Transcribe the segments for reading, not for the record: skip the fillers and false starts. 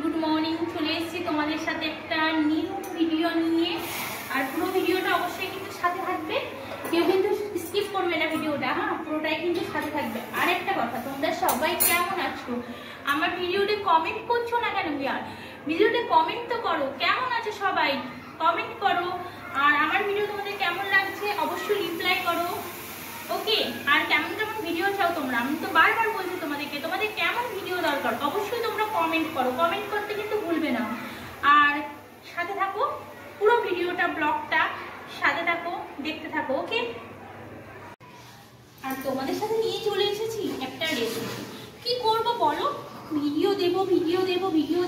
Good morning. চলে এসেছি তোমাদের সাথে একটা নিউ ভিডিও নিয়ে। আর পুরো ভিডিওটা অবশ্যই কিন্তু সাথে থাকবে, কেউ কিন্তু স্কিপ করবে না ভিডিওটা। হ্যাঁ, পুরোটাই কিন্তু সাথে থাকবে। আর একটা কথা, তোমরা সবাই কেমন আছো? আমার ভিডিওতে কমেন্ট করছো না কেন? ভিডিওতে কমেন্ট তো করো, কেমন আছো সবাই কমেন্ট করো। আর আমার ভিডিও তোমাদের কেমন লাগছে অবশ্যই রিপ্লাই করো, ওকে? আর কেমন কেমন ভিডিও চাও তোমরা? আমি তো বারবার বলছি তোমাদের কেমন ভিডিও দরকার অবশ্যই তোমরা কমেন্ট করো। কমেন্ট করতে কিন্তু ভুলবে না। আর সাথে থাকো, পুরো ভিডিওটা ব্লগটা সাথে থাকো, দেখতে থাকো, ওকে? আর তোমাদের সাথে নিয়ে চলে এসেছি একটা রেসিপি। কি করব বলো? ভিডিও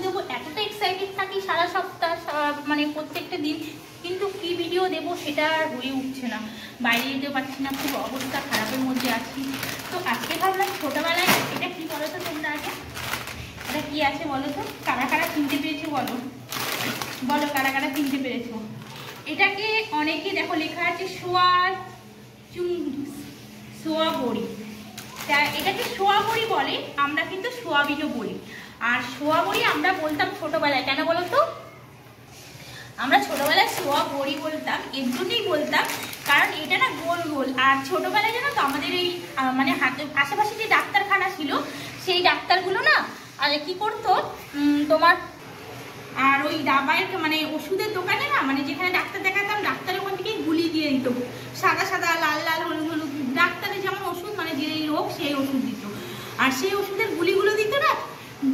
দেবো এতটা এক্সাইটেড থাকি সারা সপ্তাহ, মানে প্রত্যেকটা দিন, কিন্তু কি ভিডিও দেব সেটা আর হয়ে উঠছে না। বাইরে যেতে পারছি না, খুব অবস্থা খারাপের মধ্যে আছি। তো আজকে ভাবলাম ছোটবেলায় এটা কি বলো তো তোমরা আগে, এটা কি আছে বলো তো? কারা কারা চিনতে পেরেছো বলো? বলো কারা কারা চিনতে পেরেছো? এটাকে অনেকে দেখো লেখা আছে সোয়া বড়ি। এটাকে সোয়া বড়ি বলে, আমরা কিন্তু সোয়াবিনও বলি। আর সোয়া বড়ি আমরা বলতাম ছোটবেলায়, কেন বলো তো? আমরা ছোটবেলায় সোয়া বড়ি বলতাম, এর জন্যই বলতাম কারণ এটা না গোল গোল। আর ছোটবেলায় জানো তো আমাদের এই মানে হাতে আশেপাশে যে ডাক্তারখানা ছিল, সেই ডাক্তারগুলো না আর কি করতো তোমার, আর ওই দাবায় মানে ওষুধের দোকানে না, মানে যেখানে ডাক্তার দেখাতাম, ডাক্তার ওখান থেকে গুলি দিয়ে দিত, সাদা সাদা লাল লাল হলুদ হলুদ। ডাক্তারের যেমন ওষুধ, মানে যে লোক সেই ওষুধ দিত। আর সেই ওষুধের গুলিগুলো দিত না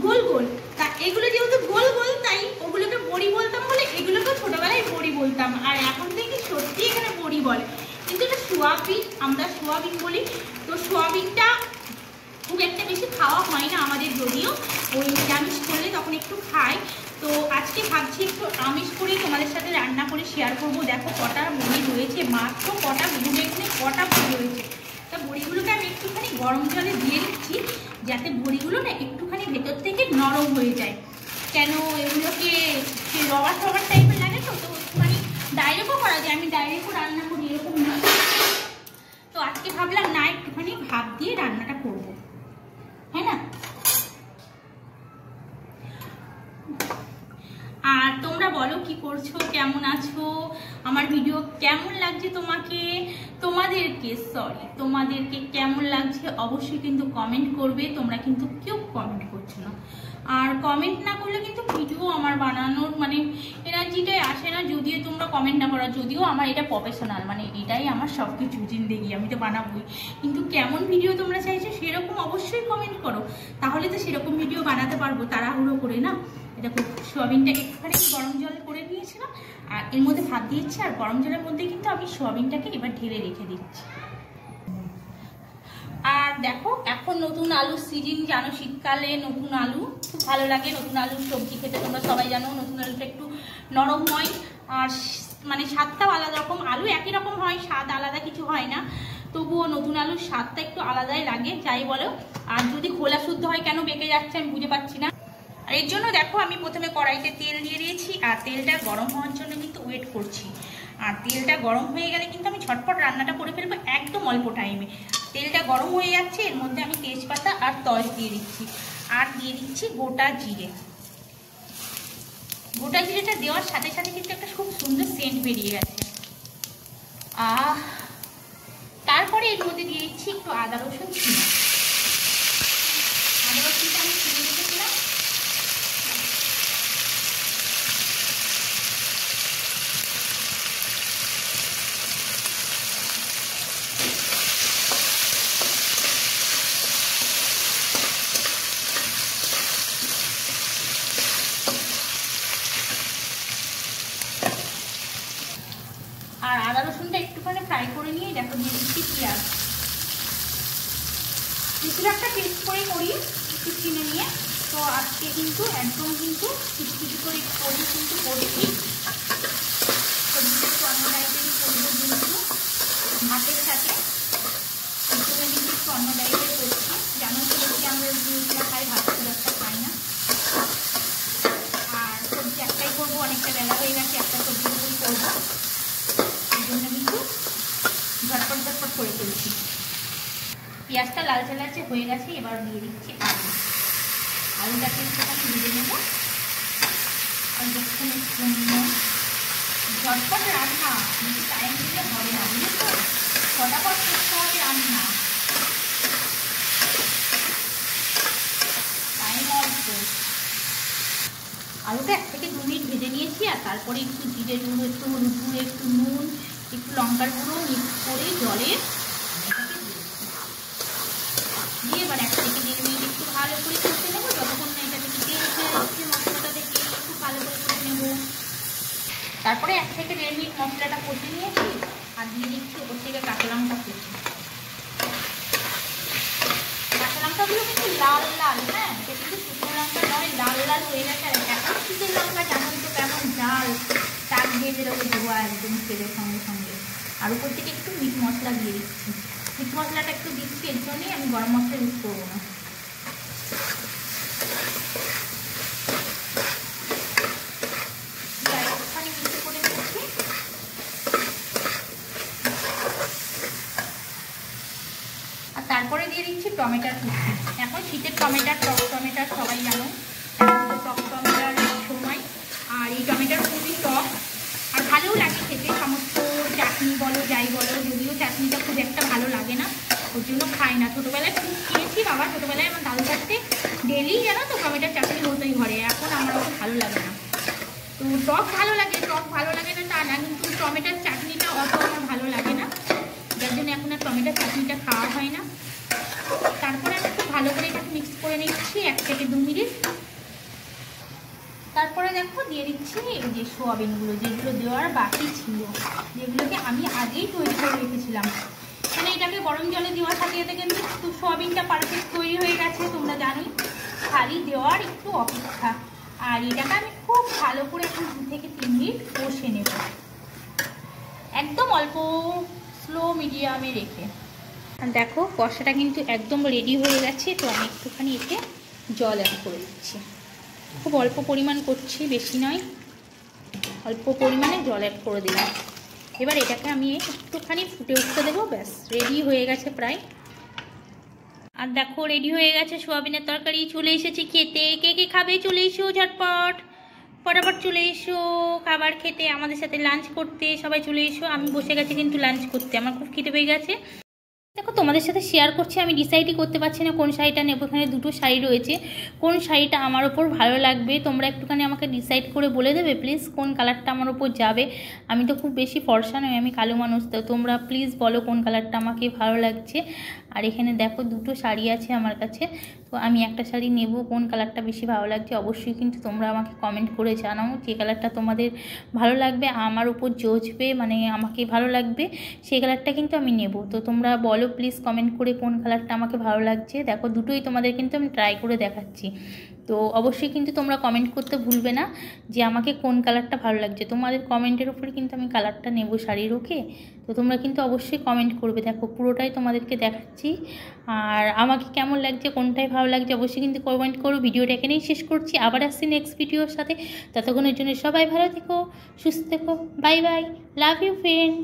গোল গোল। তা এগুলো যেহেতু গোল গোল, তাই ওগুলোকে বড়ি বলতাম বলে এগুলোকে ছোটবেলায় বড়ি বলতাম। আর এখন থেকে সত্যি এখানে বড়ি বলে, কিন্তু এটা সোয়াবিন, আমরা সোয়াবিন বলি। তো সোয়াবিনটা খুব একটা বেশি খাওয়া হয় না আমাদের, যদিও ওই নিরামিষ করলে তখন একটু খাই। তো আজকে ভাবছি একটু আমিষ করেই তোমাদের সাথে রান্না করে শেয়ার করবো। দেখো কটা বড়ি রয়েছে, মাত্র কটা গুঁড়ো, এখানে কটা বড়ি রয়েছে। তা বড়িগুলোকে আমি একটুখানি গরম জলে দিয়ে দিচ্ছি, যাতে বড়িগুলো না একটুখানি ভেতর থেকে নরম হয়ে যায়। কেন এগুলোকে রবার টবার টাইপের লাগে, তো একটুখানি ডাইরেক্টও করা যায়, আমি ডাইরেক্টও রান্না করি, এরকম না। তো আজকে ভাবলাম না একটুখানি ভাপ দিয়ে রান্নাটা করবো, হ্যাঁ না? আর তোমরা বলো কি করছো, কেমন আছো, আমার ভিডিও কেমন লাগছে তোমাদেরকে কেমন লাগছে অবশ্যই কিন্তু কমেন্ট করবে। তোমরা কিন্তু কেউ কমেন্ট করছো না, আর কমেন্ট না করলে কিন্তু ভিডিও আমার বানানোর মানে এনার্জিটাই আসে না, যদিও তোমরা কমেন্ট না করো। যদিও আমার এটা প্রফেশনাল, মানে এটাই আমার সব কিছু জিন্দেগি, আমি তো বানাবোই। কিন্তু কেমন ভিডিও তোমরা চাইছো সেরকম অবশ্যই কমেন্ট করো, তাহলে তো সেরকম ভিডিও বানাতে পারবো, তাড়াহুড়ো করে না। দেখো সোয়াবিনটাকে একটুখানি গরম জল করে নিয়েছিলাম, আর এর মধ্যে ভাত দিয়েছি, আর গরম জলের মধ্যে কিন্তু আমি সোয়াবিনটাকে এবার ঢেলে রেখে দিচ্ছি। আর দেখো এখন নতুন আলুর সিজন, জানো শীতকালে নতুন আলু খুব ভালো লাগে। নতুন আলুর সবজি খেতে তোমরা সবাই জানো, নতুন আলুটা একটু নরম হয়, আর মানে স্বাদটাও আলাদা রকম। আলু একই রকম হয়, স্বাদ আলাদা কিছু হয় না, তবুও নতুন আলুর স্বাদটা একটু আলাদাই লাগে, যাই বলো। আর যদি খোলা শুদ্ধ হয় কেন বেঁকে যাচ্ছে আমি বুঝে পাচ্ছি না। আর এর জন্য দেখো আমি প্রথমে কড়াইতে তেল দিয়ে দিয়েছি, আর তেলটা গরম হওয়ার জন্য কিন্তু ওয়েট করছি। আর তেলটা গরম হয়ে গেলে কিন্তু আমি ঝটপট রান্নাটা করে ফেলবো, একদম অল্প টাইমে। তেলটা গরম হয়ে যাচ্ছে, এর মধ্যে আমি তেজপাতা আর তজ দিয়ে দিচ্ছি, আর দিয়ে দিচ্ছি গোটা জিরে। গোটা জিরেটা দেওয়ার সাথে সাথে কিন্তু একটা খুব সুন্দর সেন্ট বেরিয়ে গেছে। তারপরে এর মধ্যে দিয়ে দিচ্ছি একটু আদা রসুন ছিঁড়ে। আদা রসুনটা আমি ছিঁড়ে রেখেছিলাম। আর আদা রসুনটা একটুখানি ফ্রাই করে নিয়ে দেখো দিয়ে দিচ্ছি পেঁয়াজ। বেশিরভাগটা পেস্ট করে করি একটু কিনে নিয়ে, তো আজকে কিন্তু একদম কিন্তু কিছু কিছু করে কিন্তু করছি। সবজিটা একটু অন্য টাইপেরই করবো, কিন্তু ভাতের সাথে প্রথমে কিন্তু একটু অন্য টাইপের করছি। যেমন কি বেশি আমরা রুটিটা খাই, ভাত খুব একটা খাই না। আর সবজি একটাই করবো, অনেকটা বেলা হয়ে গেছে, একটা সবজির উপরই করবো, এই জন্য কিন্তু ঝটপট ঝটপট করে ফেলছি। পেঁয়াজটা লালচে লালচে হয়ে গেছে, এবার দিয়ে দিচ্ছি আলুটাকে একটুখানি ভেজে নেবো। অল্পক্ষণের জন্য। ঝটপট রান্না, বেশি টাইম দিলে হবে না, বুঝেছো? ফটাফট করতে হবে রান্না, টাইম অল্প। আলুটা 1 থেকে 2 মিনিট ভেজে নিয়েছি, আর তারপরে একটু জিরের গুঁড়ো, একটু হলুদ গুঁড়ো, একটু নুন, একটু লঙ্কার গুঁড়ো মিক্স করে জলে দিয়ে এবার 1 থেকে 1.5 মিনিট একটু ভালো করে কষে নেবো, যতক্ষণ না এটা থেকে তেল ছেড়ে যাচ্ছে মশলাটা থেকে একটু ভালো করে কষে নেবো। তারপরে 1 থেকে 1.5 মিনিট মশলাটা কষে নিয়েছি, আর দিয়ে দিচ্ছি ওপর থেকে কাঁচা লঙ্কা কুচি। কাঁচা লঙ্কাগুলো কিন্তু লাল লাল, হ্যাঁ, এটা কিন্তু শুকনো লঙ্কা নয়, লাল লাল হয়ে গেছে। আর এখন শীতের লঙ্কা জানো তো কেমন ঝাল, টাক দিয়ে বেরোবে ধোয়া একদম তেলের সঙ্গে সঙ্গে। আর উপর থেকে একটু মিট মশলা দিয়ে দিচ্ছি। মিট মশলাটা একটু দিচ্ছি এর জন্যই, আমি গরম মশলা ইউজ করবো না। একটুখানি মিক্স করে নিচ্ছি। আর তারপরে দিয়ে দিচ্ছি টমেটোর কুচি। এখন শীতের টমেটোর, টক টমেটোর সবাই জানো, টক টমেটোর সময়। আর এই টমেটোর খুবই টক আর ভালোও লাগে খেতে, সমস্ত চাটনি বলো যাই বলো, যদিও চাটনিটা খুব একটা ভালো লাগে না, ওর জন্য খাই না। ছোটোবেলায় খুব খেয়েছি বাবা, ছোটোবেলায় আমার দাদু থাকতে ডেলি জানো তো টমেটোর চাটনি হতোই ঘরে, এখন আমার অত ভালো লাগে না। তো টক ভালো লাগে, টক ভালো লাগে না তা না, কিন্তু টমেটোর চাটনিটা অত আমার ভালো লাগে না, যার জন্য এখন আর টমেটোর চাটনিটা খাওয়া হয় না। তারপরে আমি খুব ভালো করে এটাকে মিক্স করে নিচ্ছি 1 থেকে 2 মিনিট। তারপরে দেখো দিয়ে দিচ্ছি এই যে সোয়াবিনগুলো, যেগুলো দেওয়ার বাকি ছিল, যেগুলোকে আমি আগেই তৈরি করে রেখেছিলাম। মানে এটাকে গরম জলে দেওয়ার সাথে সাথে কিন্তু সোয়াবিনটা পারফেক্ট তৈরি হয়ে গেছে, তোমরা জানোই, খালি দেওয়ার একটু অপেক্ষা। আর এটাকে আমি খুব ভালো করে এখন 2 থেকে 3 মিনিট কষে নেব, একদম অল্প স্লো মিডিয়ামে রেখে। দেখো কষাটা কিন্তু একদম রেডি হয়ে গেছে, তো আমি একটুখানি এতে জল অ্যাড করে দিচ্ছি। খুব অল্প পরিমাণ করছি, বেশি নয়, অল্প পরিমাণে জল অ্যাড করে দিলাম। এবার এটাকে আমি একটুখানি ফুটে উঠতে দেবো, ব্যাস রেডি হয়ে গেছে প্রায়। আর দেখো রেডি হয়ে গেছে সোয়াবিনের তরকারি, চলে এসেছি খেতে। কে কে খাবে চলে এসো, ঝটপট ফটাফট চলে এসো খাবার খেতে, আমাদের সাথে লাঞ্চ করতে সবাই চলে এসো। আমি বসে গেছি কিন্তু লাঞ্চ করতে, আমার খুব খিদে পেয়ে গেছে। দেখো তোমাদের সাথে শেয়ার করছি, আমি ডিসাইডই করতে পারছি না কোন শাড়িটা নেবো। এখানে 2টো শাড়ি রয়েছে, কোন শাড়িটা আমার ওপর ভালো লাগবে তোমরা একটুখানি আমাকে ডিসাইড করে বলে দেবে প্লিজ, কোন কালারটা আমার ওপর যাবে। আমি তো খুব বেশি ফর্সা নই, আমি কালো মানুষ, তো তোমরা প্লিজ বলো কোন কালারটা আমাকে ভালো লাগছে। আর এখানে দেখো 2টো শাড়ি আছে আমার কাছে, তো আমি একটা শাড়ি নেব, কোন কালারটা বেশি ভালো লাগছে অবশ্যই কিন্তু তোমরা আমাকে কমেন্ট করে জানাও, যে কালারটা তোমাদের ভালো লাগবে, আমার উপর জচবে, মানে আমাকে ভালো লাগবে, সেই কালারটা কিন্তু আমি নেব। তো তোমরা বলো প্লিজ কমেন্ট করে কোন কালারটা আমাকে ভালো লাগছে। দেখো দুটোই তোমাদের কিন্তু আমি ট্রাই করে দেখাচ্ছি, তো অবশ্যই কিন্তু তোমরা কমেন্ট করতে ভুলবে না যে আমাকে কোন কালারটা ভালো লাগছে। তোমাদের কমেন্টের উপরে কিন্তু আমি কালারটা নেব শাড়ির, ওকে? তো তোমরা কিন্তু অবশ্যই কমেন্ট করবে। দেখো পুরোটাই তোমাদেরকে দেখাচ্ছি, আর আমাকে কেমন লাগছে, কোনটাই ভালো লাগছে অবশ্যই কিন্তু কমেন্ট করো। ভিডিওটা এখানেই শেষ করছি, আবার আসছি নেক্সট ভিডিওর সাথে। ততক্ষণের জন্য সবাই ভালো থেকো, সুস্থ থেকো, bye bye, love you friend.